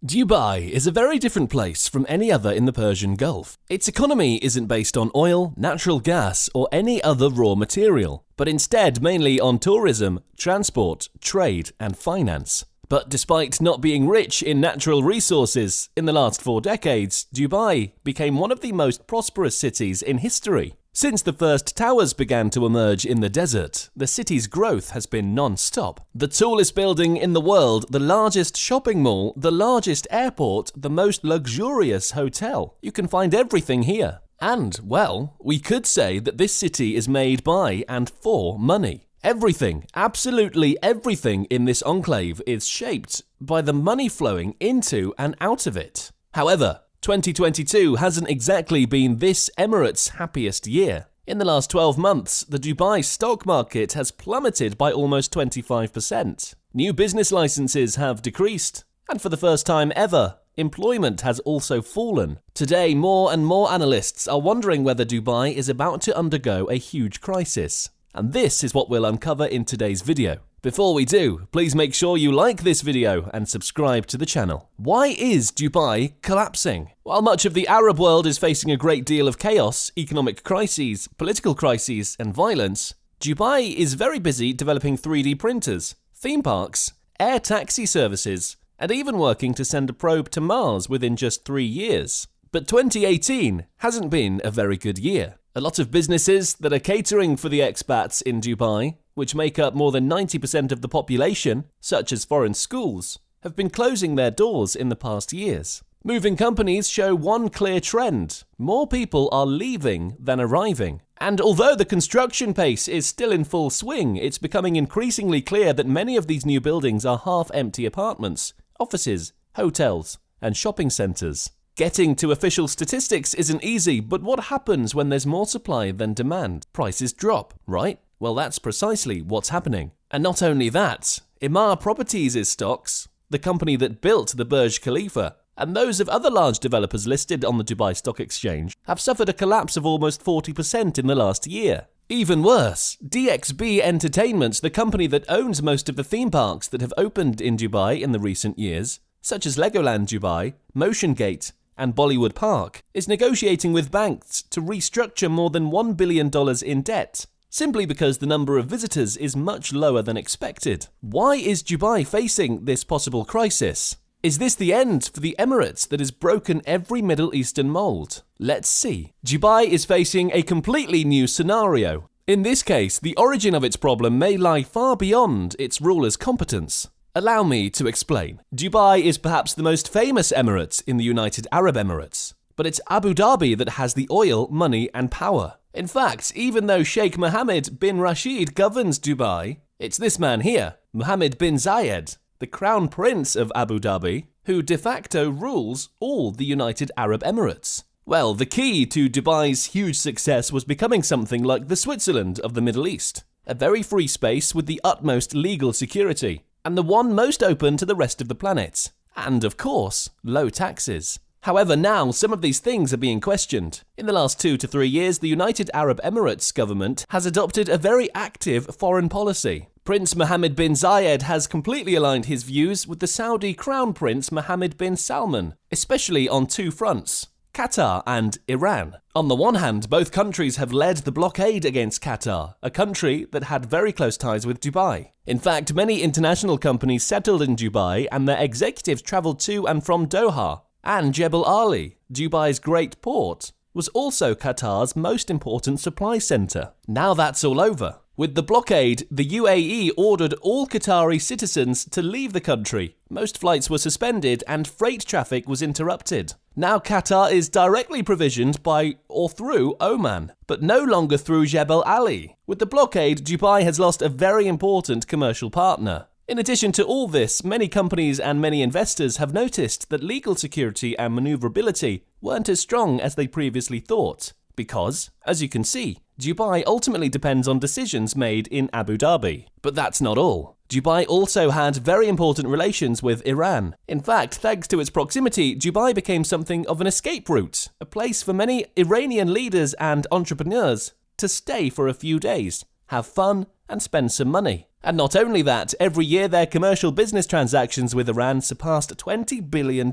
Dubai is a very different place from any other in the Persian Gulf. Its economy isn't based on oil, natural gas, or any other raw material, but instead mainly on tourism, transport, trade, and finance. But despite not being rich in natural resources, in the last 4 decades, Dubai became one of the most prosperous cities in history. Since the first towers began to emerge in the desert, the city's growth has been non-stop. The tallest building in the world, the largest shopping mall, the largest airport, the most luxurious hotel. You can find everything here. And, well, we could say that this city is made by and for money. Everything, absolutely everything in this enclave is shaped by the money flowing into and out of it. However, 2022 hasn't exactly been this Emirates' happiest year. In the last 12 months, the Dubai stock market has plummeted by almost 25%. New business licenses have decreased, and for the first time ever, employment has also fallen. Today, more and more analysts are wondering whether Dubai is about to undergo a huge crisis. And this is what we'll uncover in today's video. Before we do, please make sure you like this video and subscribe to the channel. Why is Dubai collapsing? While much of the Arab world is facing a great deal of chaos, economic crises, political crises, and violence, Dubai is very busy developing 3D printers, theme parks, air taxi services, and even working to send a probe to Mars within just 3 years. But 2018 hasn't been a very good year. A lot of businesses that are catering for the expats in Dubai, which make up more than 90% of the population, such as foreign schools, have been closing their doors in the past years. Moving companies show one clear trend: more people are leaving than arriving. And although the construction pace is still in full swing, it's becoming increasingly clear that many of these new buildings are half-empty apartments, offices, hotels, and shopping centres. Getting to official statistics isn't easy, but what happens when there's more supply than demand? Prices drop, right? Well, that's precisely what's happening. And not only that, Emaar Properties' stocks, the company that built the Burj Khalifa, and those of other large developers listed on the Dubai Stock Exchange, have suffered a collapse of almost 40% in the last year. Even worse, DXB Entertainment, the company that owns most of the theme parks that have opened in Dubai in the recent years, such as Legoland Dubai, Motion Gate, and Bollywood Park, is negotiating with banks to restructure more than $1 billion in debt, simply because the number of visitors is much lower than expected. Why is Dubai facing this possible crisis? Is this the end for the Emirates that has broken every Middle Eastern mold? Let's see. Dubai is facing a completely new scenario. In this case, the origin of its problem may lie far beyond its ruler's competence. Allow me to explain. Dubai is perhaps the most famous emirate in the United Arab Emirates, but it's Abu Dhabi that has the oil, money, and power. In fact, even though Sheikh Mohammed bin Rashid governs Dubai, it's this man here, Mohammed bin Zayed, the Crown Prince of Abu Dhabi, who de facto rules all the United Arab Emirates. Well, the key to Dubai's huge success was becoming something like the Switzerland of the Middle East, a very free space with the utmost legal security, and the one most open to the rest of the planet. And, of course, low taxes. However, now some of these things are being questioned. In the last 2 to 3 years, the United Arab Emirates government has adopted a very active foreign policy. Prince Mohammed bin Zayed has completely aligned his views with the Saudi Crown Prince Mohammed bin Salman, especially on 2 fronts: Qatar and Iran. On the one hand, both countries have led the blockade against Qatar, a country that had very close ties with Dubai. In fact, many international companies settled in Dubai and their executives traveled to and from Doha. And Jebel Ali, Dubai's great port, was also Qatar's most important supply center. Now that's all over. With the blockade, the UAE ordered all Qatari citizens to leave the country. Most flights were suspended and freight traffic was interrupted. Now Qatar is directly provisioned by or through Oman, but no longer through Jebel Ali. With the blockade, Dubai has lost a very important commercial partner. In addition to all this, many companies and many investors have noticed that legal security and maneuverability weren't as strong as they previously thought. Because, as you can see, Dubai ultimately depends on decisions made in Abu Dhabi. But that's not all. Dubai also had very important relations with Iran. In fact, thanks to its proximity, Dubai became something of an escape route, a place for many Iranian leaders and entrepreneurs to stay for a few days, have fun, and spend some money. And not only that, every year their commercial business transactions with Iran surpassed $20 billion.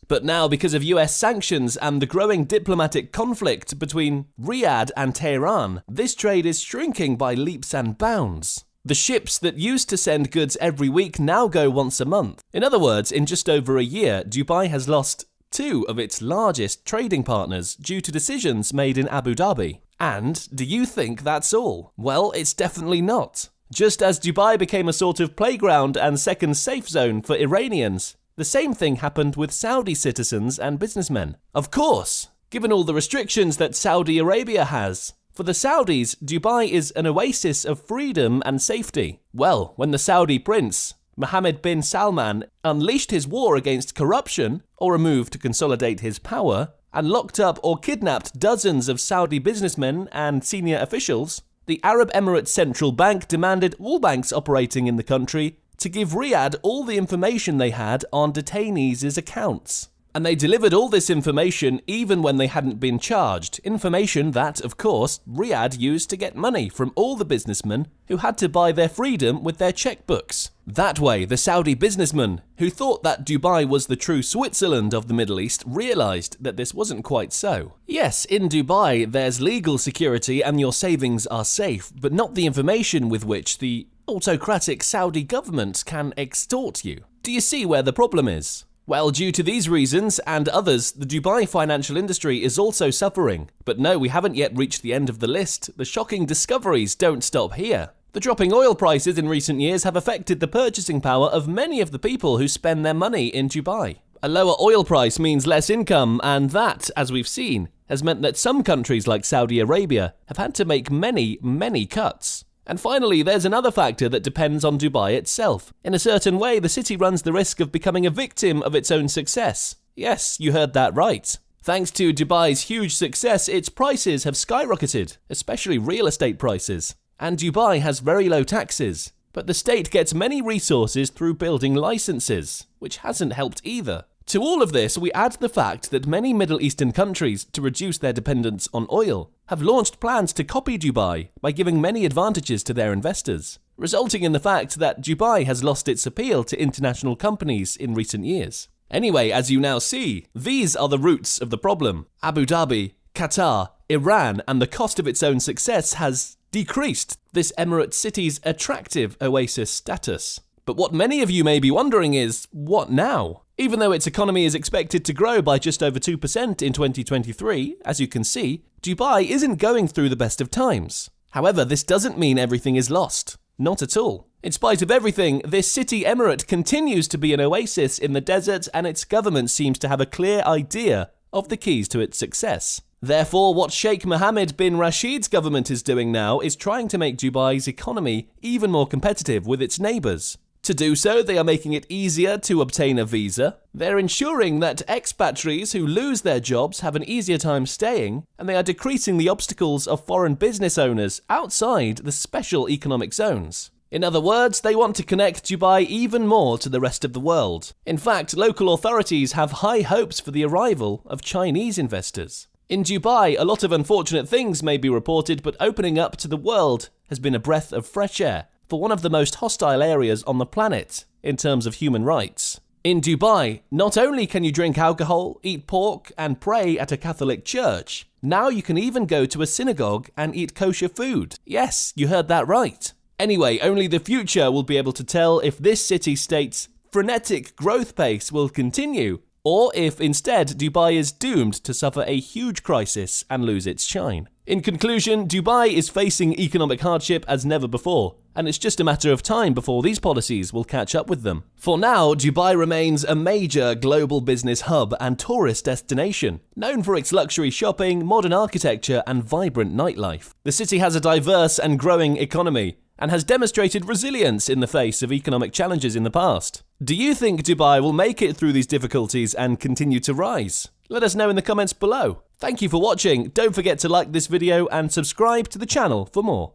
But now, because of US sanctions and the growing diplomatic conflict between Riyadh and Tehran, this trade is shrinking by leaps and bounds. The ships that used to send goods every week now go once a month. In other words, in just over a year, Dubai has lost 2 of its largest trading partners due to decisions made in Abu Dhabi. And do you think that's all? Well, it's definitely not. Just as Dubai became a sort of playground and second safe zone for Iranians, the same thing happened with Saudi citizens and businessmen. Of course, given all the restrictions that Saudi Arabia has. For the Saudis, Dubai is an oasis of freedom and safety. Well, when the Saudi prince, Mohammed bin Salman, unleashed his war against corruption, or a move to consolidate his power, and locked up or kidnapped dozens of Saudi businessmen and senior officials, the Arab Emirates Central Bank demanded all banks operating in the country to give Riyadh all the information they had on detainees' accounts. And they delivered all this information even when they hadn't been charged, information that, of course, Riyadh used to get money from all the businessmen who had to buy their freedom with their checkbooks. That way, the Saudi businessmen, who thought that Dubai was the true Switzerland of the Middle East, realized that this wasn't quite so. Yes, in Dubai, there's legal security and your savings are safe, but not the information with which the autocratic Saudi government can extort you. Do you see where the problem is? Well, due to these reasons and others, the Dubai financial industry is also suffering. But no, we haven't yet reached the end of the list. The shocking discoveries don't stop here. The dropping oil prices in recent years have affected the purchasing power of many of the people who spend their money in Dubai. A lower oil price means less income, and that, as we've seen, has meant that some countries like Saudi Arabia have had to make many cuts. And finally, there's another factor that depends on Dubai itself. In a certain way, the city runs the risk of becoming a victim of its own success. Yes, you heard that right. Thanks to Dubai's huge success, its prices have skyrocketed, especially real estate prices. And Dubai has very low taxes. But the state gets many resources through building licenses, which hasn't helped either. To all of this, we add the fact that many Middle Eastern countries, to reduce their dependence on oil, have launched plans to copy Dubai by giving many advantages to their investors, resulting in the fact that Dubai has lost its appeal to international companies in recent years. Anyway, as you now see, these are the roots of the problem. Abu Dhabi, Qatar, Iran, and the cost of its own success has decreased this Emirate city's attractive oasis status. But what many of you may be wondering is, what now? Even though its economy is expected to grow by just over 2% in 2023, as you can see, Dubai isn't going through the best of times. However, this doesn't mean everything is lost. Not at all. In spite of everything, this city emirate continues to be an oasis in the desert, and its government seems to have a clear idea of the keys to its success. Therefore, what Sheikh Mohammed bin Rashid's government is doing now is trying to make Dubai's economy even more competitive with its neighbours. To do so, they are making it easier to obtain a visa, they're ensuring that expatriates who lose their jobs have an easier time staying, and they are decreasing the obstacles of foreign business owners outside the special economic zones. In other words, they want to connect Dubai even more to the rest of the world. In fact, local authorities have high hopes for the arrival of Chinese investors. In Dubai, a lot of unfortunate things may be reported, but opening up to the world has been a breath of fresh air for one of the most hostile areas on the planet in terms of human rights. In Dubai, not only can you drink alcohol, eat pork, and pray at a Catholic church, now you can even go to a synagogue and eat kosher food. Yes, you heard that right. Anyway, only the future will be able to tell if this city-state's frenetic growth pace will continue, or if instead Dubai is doomed to suffer a huge crisis and lose its shine. In conclusion, Dubai is facing economic hardship as never before, and it's just a matter of time before these policies will catch up with them. For now, Dubai remains a major global business hub and tourist destination, known for its luxury shopping, modern architecture, and vibrant nightlife. The city has a diverse and growing economy, and has demonstrated resilience in the face of economic challenges in the past. Do you think Dubai will make it through these difficulties and continue to rise? Let us know in the comments below. Thank you for watching. Don't forget to like this video and subscribe to the channel for more.